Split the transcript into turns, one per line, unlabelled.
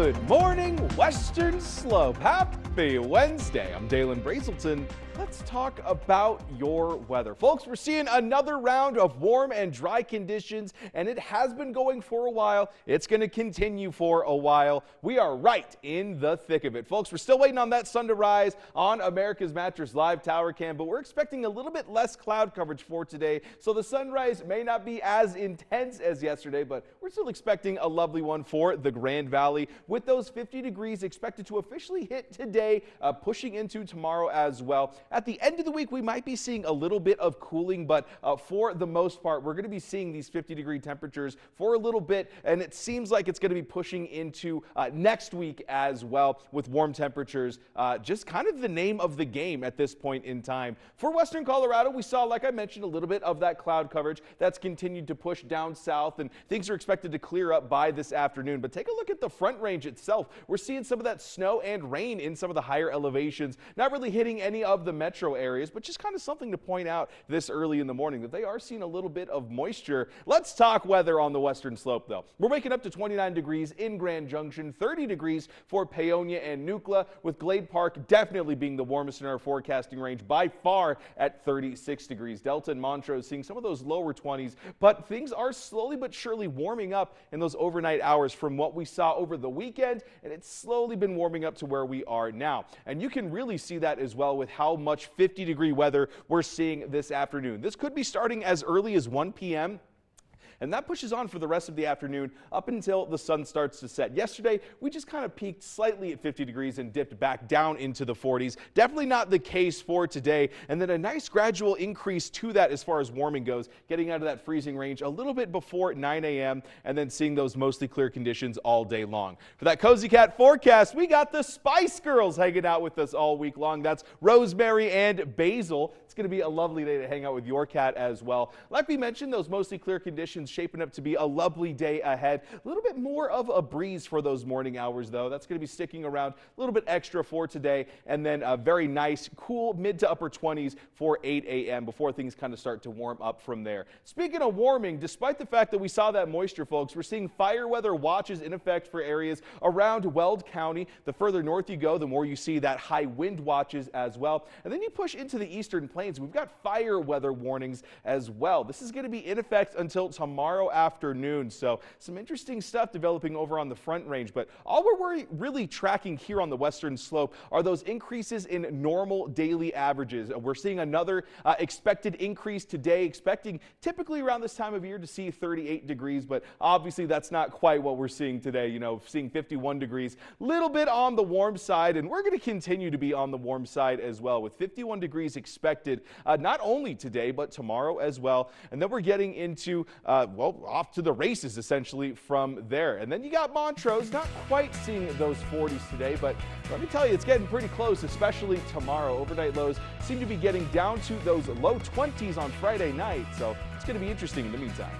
Good morning, Western Slope. Happy Wednesday. I'm Dalen Brazelton. Let's talk about your weather. Folks, we're seeing another round of warm and dry conditions, and it has been going for a while. It's going to continue for a while. We are right in the thick of it. Folks, we're still waiting on that sun to rise on America's Mattress Live Tower Cam, but we're expecting a little bit less cloud coverage for today, so the sunrise may not be as intense as yesterday, but we're still expecting a lovely one for the Grand Valley, with those 50 degrees expected to officially hit today, pushing into tomorrow as well. At the end of the week, we might be seeing a little bit of cooling, but for the most part, we're going to be seeing these 50-degree temperatures for a little bit, and it seems like it's going to be pushing into next week as well, with warm temperatures, just kind of the name of the game at this point in time. For Western Colorado, we saw, like I mentioned, a little bit of that cloud coverage that's continued to push down south, and things are expected to clear up by this afternoon. But take a look at the Front Range itself. We're seeing some of that snow and rain in some of the higher elevations, not really hitting any of the metro areas, but just kind of something to point out this early in the morning that they are seeing a little bit of moisture. Let's talk weather on the Western Slope, though. We're waking up to 29 degrees in Grand Junction, 30 degrees for Paonia and Nucla, with Glade Park definitely being the warmest in our forecasting range by far at 36 degrees. Delta and Montrose seeing some of those lower 20s, but things are slowly but surely warming up in those overnight hours from what we saw over the weekend, and it's slowly been warming up to where we are now. And you can really see that as well with how much 50-degree weather we're seeing this afternoon. This could be starting as early as 1 p.m. and that pushes on for the rest of the afternoon up until the sun starts to set. Yesterday, we just kind of peaked slightly at 50 degrees and dipped back down into the 40s. Definitely not the case for today. And then a nice gradual increase to that as far as warming goes, getting out of that freezing range a little bit before 9 a.m. and then seeing those mostly clear conditions all day long. For that Cozy Cat forecast, we got the Spice Girls hanging out with us all week long. That's Rosemary and Basil. It's going to be a lovely day to hang out with your cat as well. Like we mentioned, those mostly clear conditions shaping up to be a lovely day ahead. A little bit more of a breeze for those morning hours, though. That's going to be sticking around a little bit extra for today, and then a very nice, cool mid to upper 20s for 8 a.m. before things kind of start to warm up from there. Speaking of warming, despite the fact that we saw that moisture, folks, we're seeing fire weather watches in effect for areas around Weld County. The further north you go, the more you see that high wind watches as well. And then you push into the eastern plains, we've got fire weather warnings as well. This is going to be in effect until tomorrow afternoon. So some interesting stuff developing over on the Front Range, but all we're really tracking here on the Western Slope are those increases in normal daily averages. We're seeing another expected increase today, expecting typically around this time of year to see 38 degrees, but obviously that's not quite what we're seeing today. You know, seeing 51 degrees, little bit on the warm side, and we're going to continue to be on the warm side as well, with 51 degrees expected not only today but tomorrow as well. And then we're getting into well, off to the races essentially from there. And then you got Montrose, not quite seeing those 40s today, but let me tell you, it's getting pretty close, especially tomorrow. Overnight lows seem to be getting down to those low 20s on Friday night, so it's going to be interesting in the meantime.